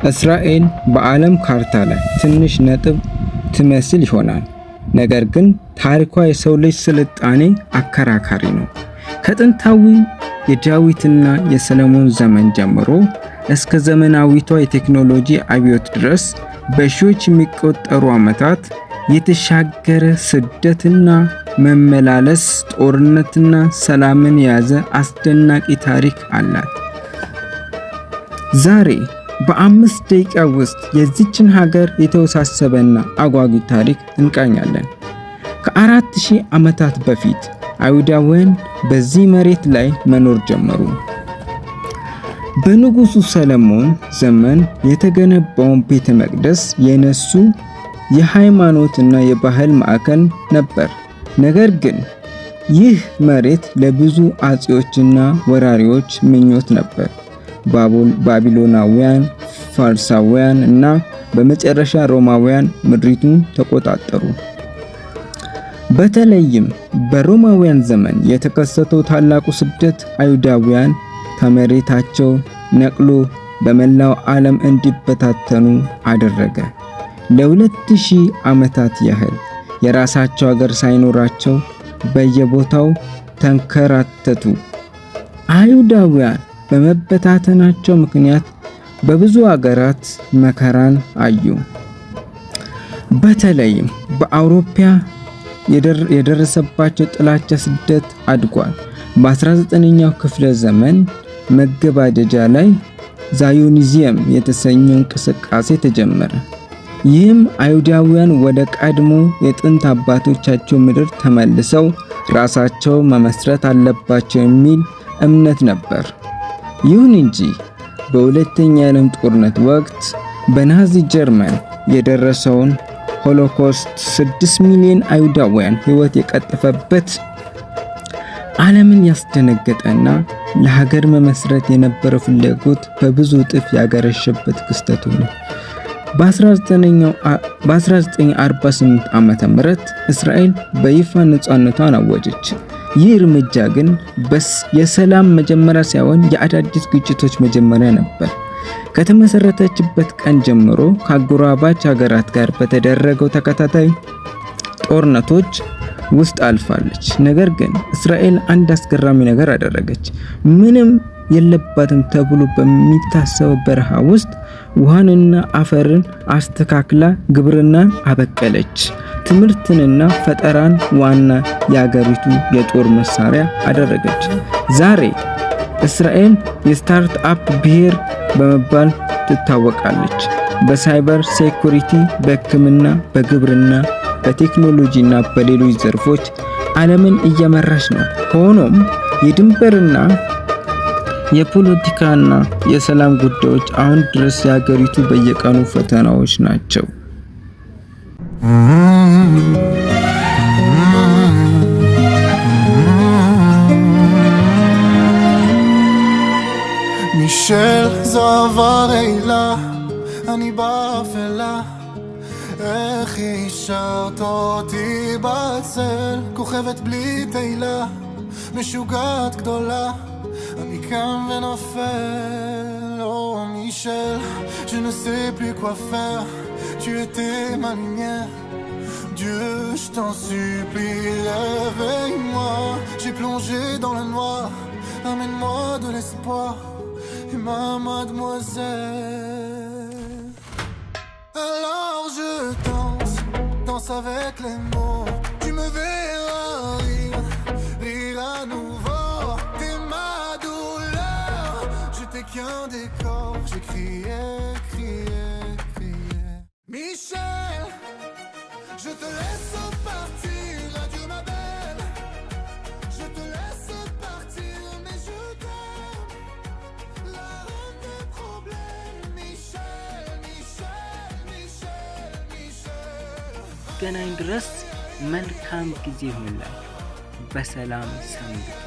እስራኤል በዓለም ካርታ ላይ ትንሽ ነጥብ ትመስል ይሆናል። ነገር ግን ታሪኳ የሰው ልጅ ስልጣኔ አከራካሪ ነው። ከጥንታዊ የዳዊትና የሰለሞን ዘመን ጀምሮ እስከ ዘመናዊቷ የቴክኖሎጂ አብዮት ድረስ በሺዎች የሚቆጠሩ ዓመታት የተሻገረ ስደትና መመላለስ፣ ጦርነትና ሰላምን የያዘ አስደናቂ ታሪክ አላት። ዛሬ በ5 ደቂቃ ውስጥ የዚችን ሀገር የተወሳሰበና አጓጊ ታሪክ እንቃኛለን። ከ4000 ዓመታት በፊት አይሁዳውያን በዚህ መሬት ላይ መኖር ጀመሩ። በንጉሡ ሰለሞን ዘመን የተገነባውን ቤተ መቅደስ የነሱ የሃይማኖትና የባህል ማዕከል ነበር። ነገር ግን ይህ መሬት ለብዙ አጼዎችና ወራሪዎች ምኞት ነበር። ባቢሎናውያን፣ ፋርሳውያን እና በመጨረሻ ሮማውያን ምድሪቱን ተቆጣጠሩ። በተለይም በሮማውያን ዘመን የተከሰተው ታላቁ ስደት አይሁዳውያን ከመሬታቸው ነቅሎ በመላው ዓለም እንዲበታተኑ አደረገ። ለ2000 ዓመታት ያህል የራሳቸው ሀገር ሳይኖራቸው በየቦታው ተንከራተቱ። አይሁዳውያን በመበታተናቸው ምክንያት በብዙ ሀገራት መከራን አዩ። በተለይም በአውሮፓ የደረሰባቸው ጥላቻ ስደት አድጓል። በ19ኛው ክፍለ ዘመን መገባደጃ ላይ ዛዮኒዝም የተሰኘው እንቅስቃሴ ተጀመረ። ይህም አይሁዳውያን ወደ ቀድሞ የጥንት አባቶቻቸው ምድር ተመልሰው ራሳቸው መመስረት አለባቸው የሚል እምነት ነበር። ይሁን እንጂ በሁለተኛው የዓለም ጦርነት ወቅት በናዚ ጀርመን የደረሰውን ሆሎኮስት 6 ሚሊዮን አይሁዳውያን ሕይወት የቀጠፈበት ዓለምን ያስደነገጠና ለሀገር መመስረት የነበረው ፍላጎት በብዙ እጥፍ ያገረሸበት ክስተት ነው። በ1948 ዓመተ ምህረት እስራኤል በይፋ ነፃነቷን አወጀች። ይህ እርምጃ ግን የሰላም መጀመሪያ ሳይሆን የአዳዲስ ግጭቶች መጀመሪያ ነበር። ከተመሰረተችበት ቀን ጀምሮ ከአጎራባች ሀገራት ጋር በተደረገው ተከታታይ ጦርነቶች ውስጥ አልፋለች። ነገር ግን እስራኤል አንድ አስገራሚ ነገር አደረገች። ምንም የለባትም ተብሎ በሚታሰበው በረሃ ውስጥ ውሃንና አፈርን አስተካክላ ግብርናን አበቀለች። ትምህርትንና ፈጠራን ዋና የአገሪቱ የጦር መሳሪያ አደረገች። ዛሬ እስራኤል የስታርት አፕ ብሔር በመባል ትታወቃለች። በሳይበር ሴኩሪቲ፣ በሕክምና፣ በግብርና፣ በቴክኖሎጂና በሌሎች ዘርፎች ዓለምን እየመራች ነው። ሆኖም የድንበርና የፖለቲካና የሰላም ጉዳዮች አሁን ድረስ የሀገሪቱ በየቀኑ ፈተናዎች ናቸው። מישל זוהר אילה, אני באפלה, איך השארת אותי בצל, כוכבת בלי תהילה, משוגעת גדולה, אני קם ונופל. Oh Michel, je ne sais plus quoi faire, tu étais ma lumière, Dieu je t'en supplie réveille-moi, j'ai plongé dans le noir, amène-moi de l'espoir et ma mademoiselle. Alors je danse avec les mots, tu me verras rire, rire à nouveau. T'es ma douleur, j'étais qu'un décor, j'ai crié, crié, crié. Michel, je te laisse partir, adieu ma belle, je te laisse partir, mais je t'aime. ገናኝ ድረስ መልካም ጊዜ ይሁንላችሁ። በሰላም ሰንብቱ።